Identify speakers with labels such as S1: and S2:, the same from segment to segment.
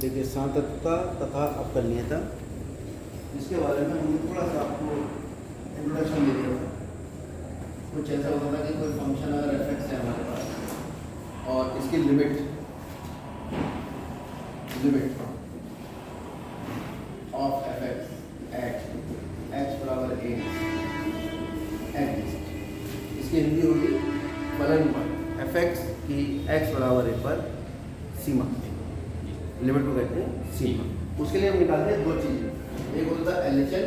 S1: देखिए सातत्यता तथा अवकलनीयता, इसके बारे में हम थोड़ा सा आपको इंट्रोडक्शन दे दिया था। कुछ ऐसा होता था कि कोई फंक्शन अगर एफ है हमारे पास और इसकी limit of F X at X बराबर ए एग्जिस्ट, इसकी हिंदी होगी फलन पर एफ एक्स की एक्स बराबर ए पर सीमा, लिमिट को कहते हैं सीमा। उसके लिए हम निकालते हैं दो चीजें, एक होता था LHL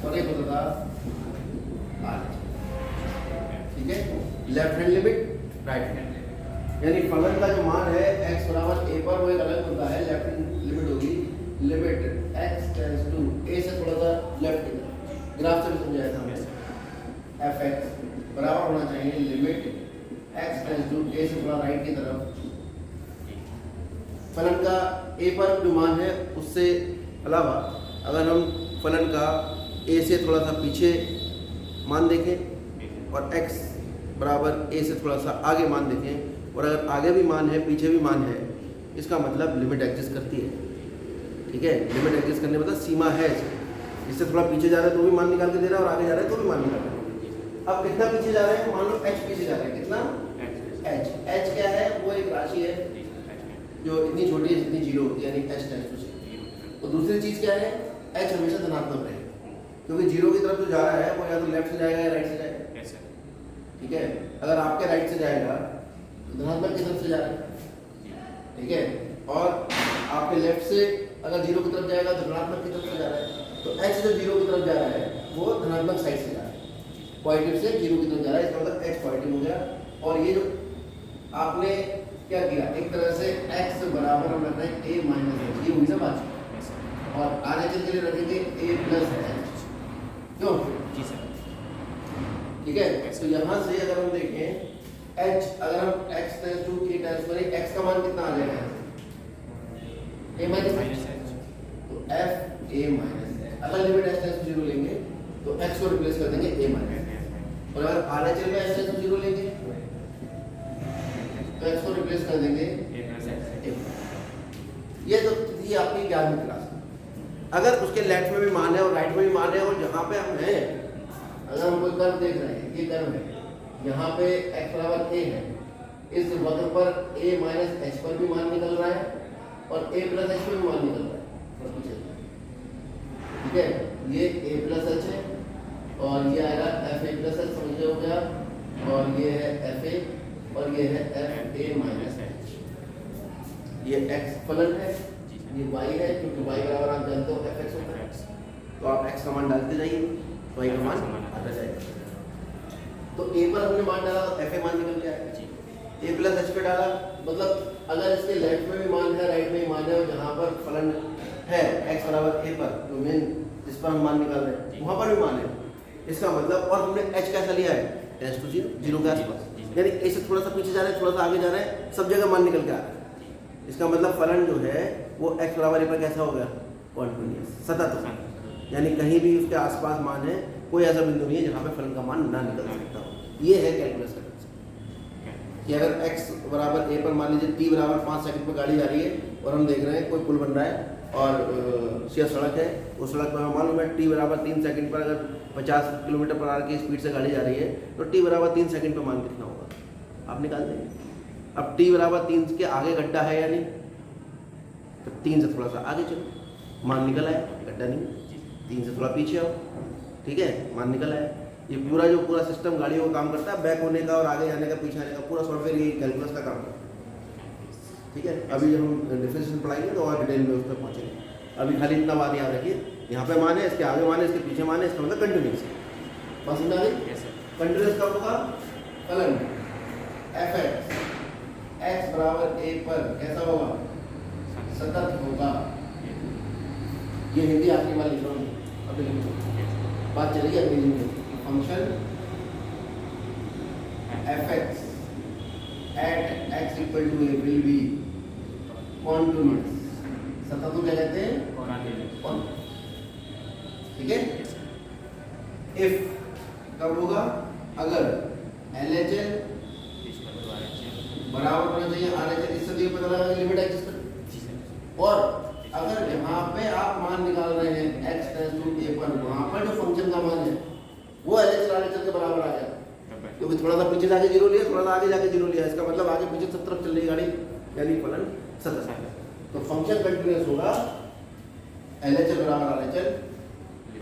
S1: और एक होता था RHL। ठीक है, left hand limit right hand limit, यानी फलन का जो मान है x बराबर a पर वो एक अलग होता है। लेफ्ट हैंड लिमिट होगी limit x tends to a से थोड़ा सा लेफ्ट की तरफ, ग्राफ से भी समझाया था हमने। fx बराबर होना चाहिए limit x tends to a से थोड़ा राइट की तरफ। फलन का a पर जो मान है उससे अलावा अगर हम फलन का a से थोड़ा सा पीछे मान देखें और x बराबर a से थोड़ा सा आगे मान देखें, और अगर आगे भी मान है पीछे भी मान है, इसका मतलब लिमिट एग्जिस्ट करती है। ठीक है, लिमिट एग्जिस्ट करने मतलब सीमा है, इससे थोड़ा पीछे जा रहा है तो भी मान निकाल के दे रहा है और आगे जा रहा है तो भी मान निकाल के। अब कितना पीछे जा रहे हैं, मान लो h पीछे जा रहे हैं, कितना h क्या है, वो एक राशि है जो इतनी छोटी है जितनी जीरो होती है, यानी h टेंड्स टू 0। और दूसरी चीज क्या है, h हमेशा धनात्मक रहेगा, क्योंकि जीरो की तरफ जो जा रहा है वो या तो लेफ्ट से जाएगा या राइट से जाएगा। ठीक है, अगर आपके राइट से जाएगा तो धनात्मक की तरफ से जा रहा है। ठीक है, और आपके लेफ्ट से अगर जीरो की तरफ जाएगा तो धनात्मक की तरफ से जा रहा है, तो h जो जीरो की तरफ जा रहा है वो धनात्मक साइड से जा रहा है, पॉजिटिव से जीरो की तरफ जा रहा है, इसका मतलब h पॉजिटिव हो गया। और ये जो आपने क्या किया, एक तरह से x बराबर हम रख रहे हैं a माइनस h, ये हुई ना बात। और RHL के लिए रखेंगे a प्लस h, क्यों? जी सर। ठीक है, तो यहाँ से अगर हम देखें h, अगर हम x tends to a tends पर x का मान कितना आ जाएगा, a माइनस h, तो f a माइनस h। अगर लिमिट h टेंड्स टू 0 लेंगे तो x को रिप्लेस कर देंगे a माइनस h, और अगर RHL में h टेंड्स टू 0 लेंगे तो x को रिप्लेस कर देंगे a प्लस h। ये तो ये आपकी 11वीं क्लास। अगर उसके लेफ्ट में भी मान है और राइट में भी मान है, और जहाँ पे हम हैं, अगर हम कोई कर्व देख रहे हैं, ये कर्व है, यहाँ पे x बराबर a है, इस वक्र पर a माइनस h पर भी मान निकल रहा है और a प्लस h पर भी मान निकल रहा है। ठीक है, ये a प्लस h है और ये आएगा f a प्लस h, समझ हो गया, और ये है f a और ये है f a माइनस h। ये x फलन है, ये y है, क्योंकि y बराबर आप जानते हो f x होता है, तो आप x का मान डालते जाइए, y का मान आता जाएगा। तो a पर हमने मान डाला तो f a मान निकल के आएगा। a प्लस h पे डाला, मतलब अगर इसके लेफ्ट में भी मान है राइट में भी मान है, और जहाँ पर फलन है x बराबर a पर, तो मेन जिस पर हम मान निकाल रहे हैं वहाँ पर भी मान है, इसका मतलब, और हमने h कैसा लिया है, टेंड्स टू 0, 0 के आसपास, यानी a से थोड़ा सा पीछे जा रहे हैं, थोड़ा सा आगे जा रहे हैं, सब जगह मान निकल के आ रहा है। इसका मतलब फलन जो है वो x बराबर a पर कैसा हो गया, कॉन्टिन्यूअस, सतत, यानी कहीं भी उसके आसपास मान है, कोई ऐसा बिंदु नहीं है जहाँ पे फलन का मान ना निकल सकता हो। ये है कैलकुलस का कि अगर x बराबर a पर मान लीजिए t बराबर 5 सेकंड पर गाड़ी जा रही है और हम देख रहे हैं कोई पुल बन रहा है और सीधा सड़क है, उस सड़क पर मान लो मैं t बराबर 3 सेकंड पर अगर 50 किलोमीटर पर आवर की स्पीड से गाड़ी जा रही है, तो t बराबर 3 सेकंड पर मान कितना होगा आप निकाल देंगे। अब t बराबर 3 के आगे गड्ढा है या नहीं, तो 3 से थोड़ा सा आगे चलो, मान निकल आया, गड्ढा नहीं, 3 से थोड़ा पीछे आओ, ठीक है, मान निकल आया। ये पूरा सिस्टम गाड़ियों का काम करता है, बैक होने का और आगे जाने का, पीछे आने का, पूरा सॉफ्टवेयर ये कैलकुलस का काम करता है। ठीक है, अभी जब हम डिफरेंशिएशन पढ़ाएंगे तो और डिटेल में उस पर पहुँचेंगे। अभी खाली इतना बात याद रखिए, यहाँ पे मान है, इसके आगे मान है, इसके पीछे मान है, इसका मतलब कंटिन्यूस है। बस समझा दी, कंटिन्यूस कब होगा, फलन एफ एक्स बराबर a पर कैसा होगा, सतत होगा। ये हिंदी आपकी मान लिख रहा हूँ, अभी लिख लो, बात चलेगी अंग्रेजी में। Function F X at X equal to A will be continuous, सतत को क्या कहते हैं, ठीक है। इफ कब होगा, अगर LHL बराबर होना चाहिए RHL, इससे तो ये पता लगा लिमिट एग्जिस्ट और अगर यहाँ पे आप मान निकाल रहे हैं x टेंस टू a पर, वहाँ पर जो फंक्शन का मान है वो LHS के बराबर आ जाएगा, क्योंकि थोड़ा सा पीछे जाके जीरो लिया, थोड़ा सा आगे जाके जीरो लिया, इसका मतलब आगे पीछे सब तरफ चल रही गाड़ी, यानी फलन सतत है। तो फंक्शन कंटिन्यूअस होगा LHS बराबर RHS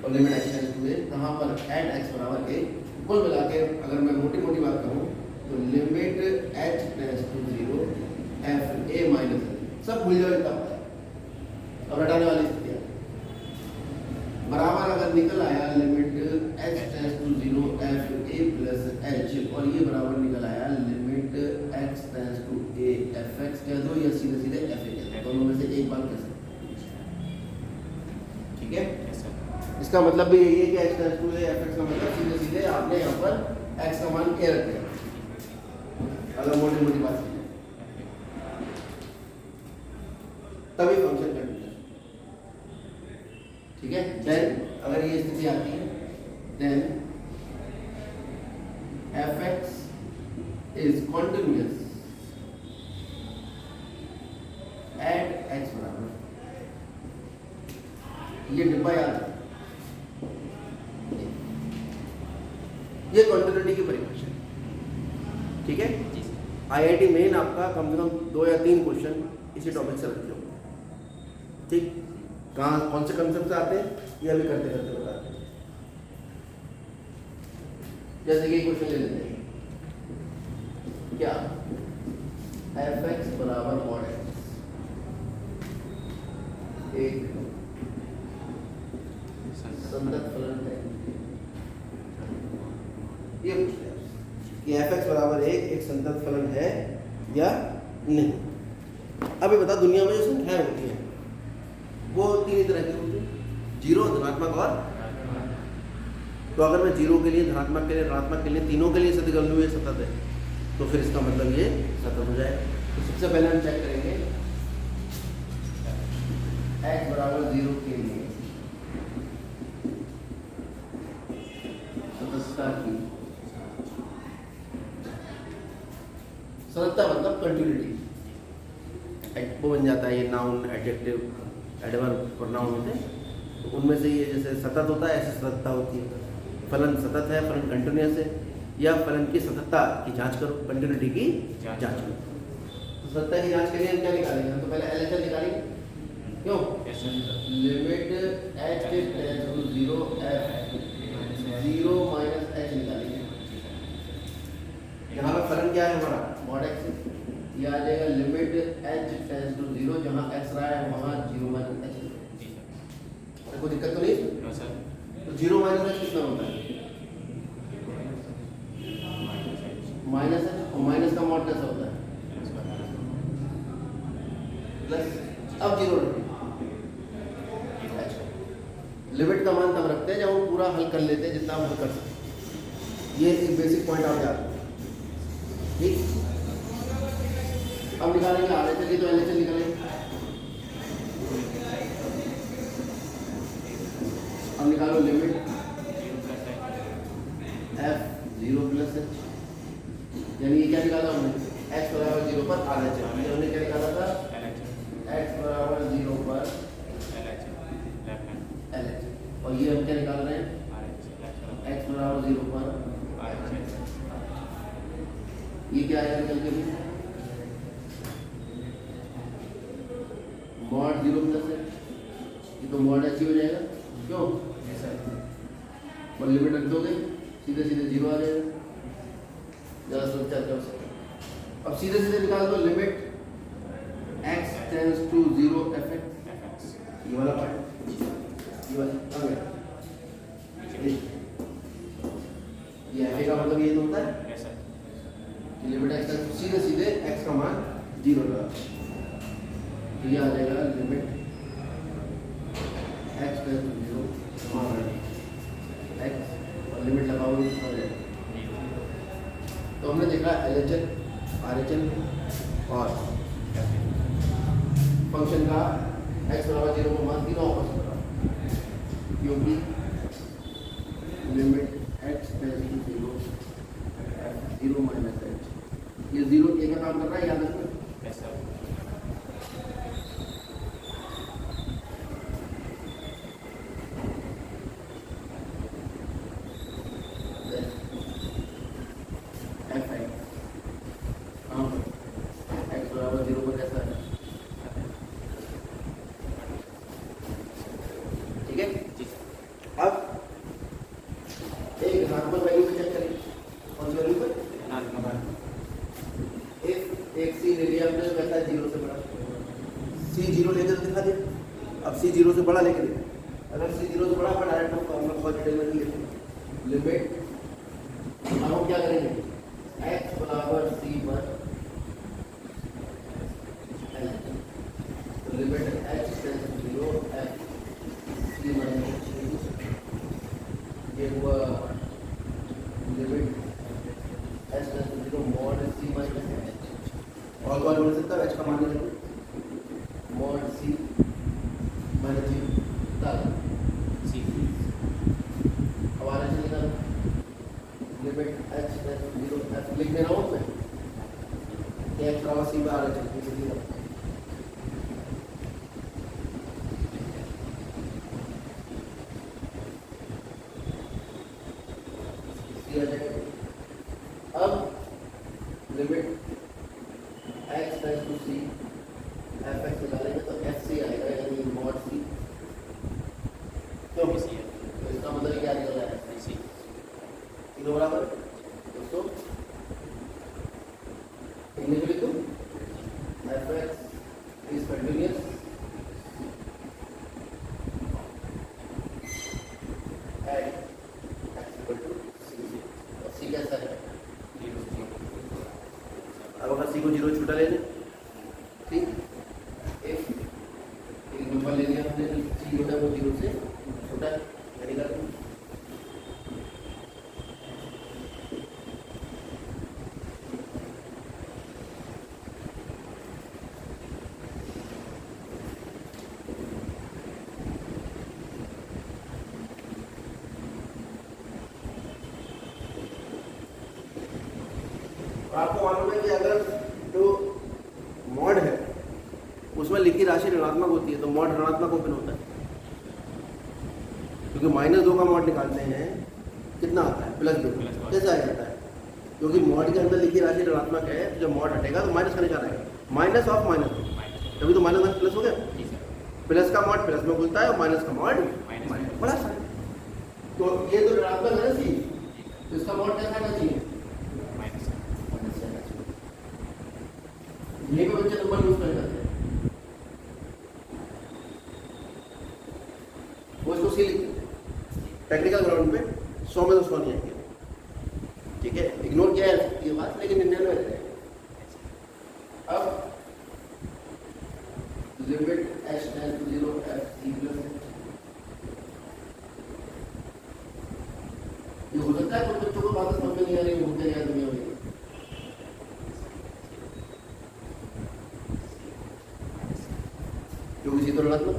S1: और limit x tends to a, कहाँ पर एट x बराबर a। कुल मिला के अगर मैं मोटी मोटी बात करूँ तो limit h tends to 0 f a minus सब भूल जाओ इतना, अब हटाने वाली स्थिति है बराबर अगर निकल आया limit h tends to 0 f a plus h, और ये बराबर निकल आया limit x tends to a f x कह दो या सीधे सीधे f a कह दो, दोनों में से एक बार कह सकते, ठीक है। इसका मतलब भी यही है कि x tends to a f x का मतलब सीधे सीधे आपने यहाँ पर x का मान a रख दिया, अगर मोटी मोटी बात की तभी फंक्शन कंटिन्यूअस, ठीक है। देन अगर ये स्थिति आती है then fx is continuous at x बराबर, ये डिब्बा याद है, ये कॉन्टिन्यूटी की परिभाषा है, ठीक है। IIT मेन आपका कम से कम 2 या 3 क्वेश्चन इसी टॉपिक से रखते हो, ठीक। कहाँ कौन से कंसेप्ट से आते हैं ये अभी करते करते बताते हैं। जैसे कि क्वेश्चन ले लेते हैं, क्या fx बराबर मॉड x एक संगत फलन है, ये पूछ रहे हैं कि fx बराबर एक संगत फलन है या नहीं। अब ये बता, दुनिया में जो संख्याएं होती हैं वो 3 तरह की होती है, जीरो, धनात्मक और, तो अगर मैं जीरो के लिए, धनात्मक के लिए, ऋणात्मक के लिए, तीनों के लिए सिद्ध कर लूँ ये सतत है, तो फिर इसका मतलब ये सतत हो जाएगा। तो सबसे पहले हम चेक करेंगे x बराबर 0 के लिए सततता की, सततता मतलब कंटिन्यूटी, वो बन जाता है ये नाउन, एडजेक्टिव, एडवर्ब, प्रोनाउन होते हैं, तो उनमें से ये जैसे सतत होता है ऐसे सततता होती है। फलन सतत है, फलन कंटिन्यूअस है, या फलन की सततता की जांच करो, कंटिन्यूटी की जांच करो। तो सततता की जांच के लिए हम क्या निकालेंगे, हम तो पहले LHS निकालेंगे, क्यों, limit h tends to 0 f 0 minus h निकालेंगे। यहाँ पे फलन क्या है हमारा, मॉड x, ये आ जाएगा लिमिट h टेंस टू 0, जहाँ x रहा है वहाँ 0 माइनस h, कोई दिक्कत तो नहीं। तो 0 माइनस h कितना होता है, माइनस h, और माइनस का मॉड कैसा होता है प्लस, अब 0 लिमिट का मान तब रखते हैं जब हम पूरा हल कर लेते हैं जितना हम हल कर सकते, ये एक बेसिक पॉइंट आप याद रखो, ठीक। अब निकालेंगे RHS की, तो LHS निकालेंगे, अब निकालो लिमिट f 0 प्लस h, यानी ये क्या निकाला हमने, x बराबर 0 पर RHS, हमने क्या निकाला था, x बराबर 0 पर LHS, और ये हम क्या निकाल रहे हैं, x बराबर 0 पर RHS, ये क्या आएगा निकल के भी, मॉड 0 प्लस है, ये तो मॉड h ही हो जाएगा, क्यों, और लिमिट रख दोगे सीधे सीधे 0 आ जाएगा, ज़्यादा सोचा कर सकते। अब सीधे सीधे निकाल दो limit x tends to 0 fx, ये वाला पार्ट, ये वाला आ गया, ये f का मतलब ये तो होता है कि लिमिट x टेंस सीधे सीधे x का मान 0 लगा, तो ये आ जाएगा लिमिट x टेंस टू 0 मान x, और लिमिट लगाओगे तो हो जाएगा। तो हमने देखा LHS, RHS और फंक्शन का x बराबर 0 को मान तीनों आपस में, क्योंकि limit x tends to 0 minus h, ये 0 a का काम कर रहा है, याद रखना। जीरो पर कैसा है, ठीक है। अब एक धनात्मक वैल्यू पे चेक करें, कौन सी वैल्यू पर, एक सी ले लिया हमने, तो कहता है जीरो से बड़ा, सी जीरो लेकर दिखा दिया। अब सी जीरो से बड़ा लेके दिया, अगर सी जीरो से बड़ा पर डायरेक्ट हम फॉर्मूला बहुत डिटेल में लिखे, लिमिट हम क्या करेंगे, x बराबर सी पर l, तो limit x tends to 0 f C minus ये हुआ limit h tends to 0 mod C minus और कौन बोल सकता है, h का मान लेंगे मॉड सी माइनस जी तक सी हमारा चलेगा limit h tends to 0 f लिख दे रहा हूँ मैं, x बराबर सी बार h लिख दिया, अब limit x tends to C F X निकालेंगे तो एफ सी आएगा, यानी मॉड सी, क्यों सी है, तो इसका मतलब क्या निकल रहा है, सी तीनों बराबर दोस्तों, इंग्लिश में लिखो F X is continuous at X equal to C, और सी कैसा है, अब अगर सी को जीरो छूटा ले लें, ठीक, एक नंबर ले लिया हमने, सी जो है वो जीरो से छोटा है, यानी कर आपको मालूम है कि अगर जो मॉड है उसमें लिखी राशि ऋणात्मक होती है तो मॉड ऋणात्मक ओपन होता है, क्योंकि -2 का मॉड निकालते हैं कितना आता है, +2, कैसे आ जाता है, क्योंकि मॉड के अंदर लिखी राशि ऋणात्मक है, तो जब मॉड हटेगा तो माइनस का निशान आएगा, माइनस ऑफ माइनस, तभी तो माइनस प्लस हो गया, प्लस का मॉड प्लस में खुलता है और माइनस का मॉड माइनस, बड़ा सा, तो ये तो ऋणात्मक है ना सी, तो इसका मॉड कैसा आना चाहिए, ये भी बच्चे नंबर यूज कर जाते हैं, वो इसको सी लिखते हैं, टेक्निकल ग्राउंड पे 100 में तो 100 नहीं आएंगे, ठीक है, इग्नोर किया है ये बात, लेकिन 99 रहते हैं। अब limit h tends to 0 f c plus, ये हो सकता है कुछ बच्चों को बात समझ में नहीं आ रही, होते नहीं आ दुनिया में, क्योंकि सी तो ऋणात्मक,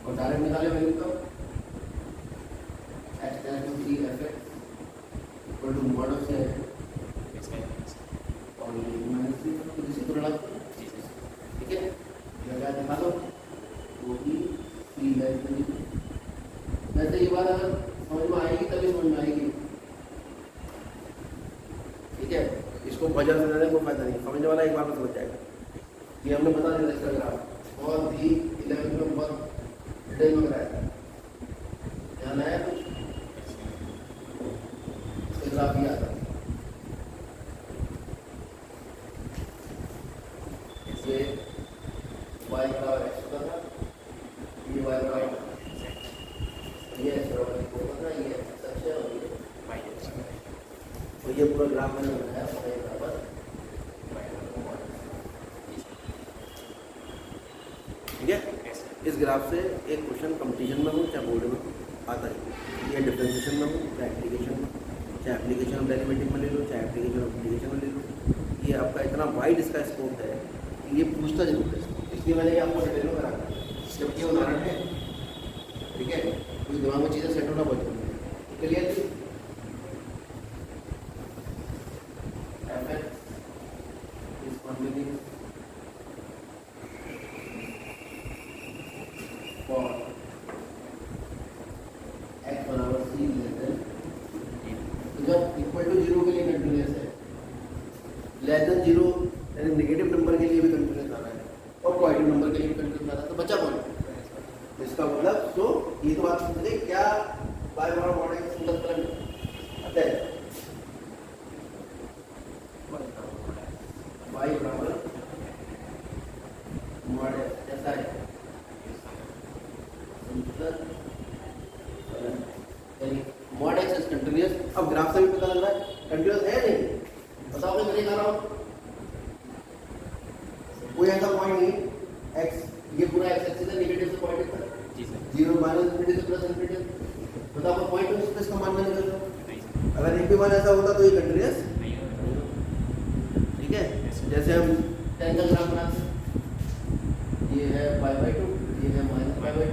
S1: और डायरेक्ट निकाले वैल्यू का h tends to C f x equal to mod of C और माइनस सी, तो सी तो ऋणात्मक, ठीक है, लगा दिखा दो वो भी सी लेस देन, वैसे ये बात अगर समझ में आएगी तभी समझ में आएगी, ठीक है, इसको वजह से देने को फायदा नहीं, समझने वाला एक बार में समझ जाएगा, ये हमने बता दिया इसका ग्राफ, और भी 11 में बहुत डिटेल में कराया था, ध्यान आया कुछ, इसका ग्राफ भी आता है, ये y का x होता था, ये y का ये x बराबर होता था, ये x है और ये y है, तो ये पूरा ग्राफ मैंने बनाया y बराबर, ठीक है। इस ग्राफ से एक क्वेश्चन कंपटीशन में हो चाहे बोर्ड में आता है, ये डिफरेंशिएशन में हो चाहे एप्लीकेशन में, चाहे एप्लीकेशन ऑफ डेरिवेटिव में ले लो, चाहे एप्लीकेशन ऑफ इंटीग्रेशन में ले लो, ये आपका इतना वाइड इसका स्कोप है, ये पूछता जरूर है, इसलिए मैंने आपको डिटेल में करा, जबकि उदाहरण है, ठीक है, कुछ दिमाग में चीज़ें सेट होना बहुत जरूरी है, क्लियर थी, F X is continuous for x बराबर c लेस देन जब इक्वल टू जीरो के लिए कंटिन्यूस है, लेस देन जीरो यानी नेगेटिव नंबर के लिए भी कंटिन्यूस आ रहा है और पॉजिटिव नंबर के लिए भी कंटिन्यूस आ रहा है, तो बचा कौन? इसका मतलब तो ये तो बात समझ गए क्या बाय बराबर मॉडल का सिंगल फलन आता है, y बराबर मॉड ऐसा है यानी मॉड एक्स इज कंटिन्यूअस। अब ग्राफ से भी पता लग रहा है कंटिन्यूअस है नहीं, बताओ मैं नहीं कर रहा हूँ, कोई ऐसा पॉइंट नहीं एक्स, ये पूरा एक्स एक्सिस है नेगेटिव से पॉजिटिव तक, जीरो माइनस इंफिनिटी से प्लस इंफिनिटी, बताओ मैं पॉइंट ऑफ स्पेस का मान में निकल रहा हूँ, अगर एक भी मान ऐसा होता तो ये कंटिन्यूअस, ठीक है। जैसे हम tan का ग्राफ बनाते हैं, ये है π/2, ये है -π/2,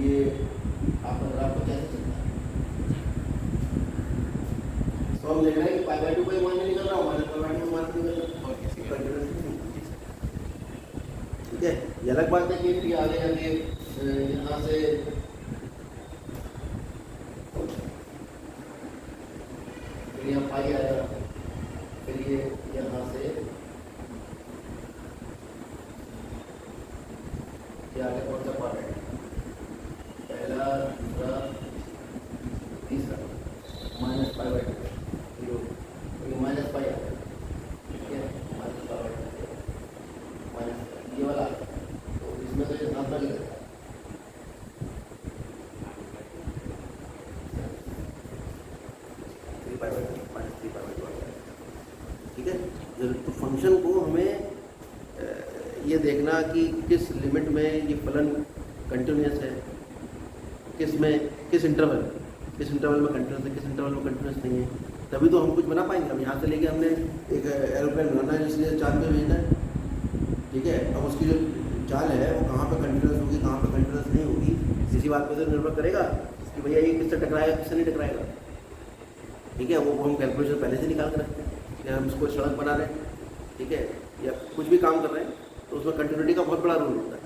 S1: ये आपका ग्राफ को कैसे चलता है, तो हम देख रहे हैं कि π/2 को ये मान निकल रहा है, -π/2 को मान निकल रहा है, ठीक है। ये अलग बात है कि आगे आगे यहाँ से फिर यहाँ पाई आएगा, फिर ये यहाँ से आगे कौन सा पार्ट है, पहला दूसरा तीसरा -π/2 जीरो, ये -π आ गया, ठीक है, -π/2 माइनस ये वाला, तो इसमें तो ये नाम नहीं रहता, ठीक है। तो फंक्शन को हमें ये देखना कि किस लिमिट में ये फलन कंटिन्यूस है, किस में किस इंटरवल में कंटिन्यूस है, किस इंटरवल में कंटिन्यूस नहीं है, तभी तो हम कुछ बना पाएंगे। अब यहाँ से लेके हमने एक एरोप्लेन बनाना है जिसने चांद पे भेजना है, ठीक है। अब उसकी जो चाल है वो कहाँ पे कंटिन्यूस होगी, कहाँ पे कंटिन्यूस नहीं होगी, इसी बात पर तो निर्भर करेगा कि भैया ये किससे टकराएगा, किससे नहीं टकराएगा, ठीक है। वो हम कैलकुलेशन पहले से निकाल कर रखते हैं कि हम इसको सड़क बना रहे हैं, ठीक है, या कुछ भी काम कर रहे हैं, तो उसमें कंटिन्यूटी का बहुत बड़ा रोल होता है।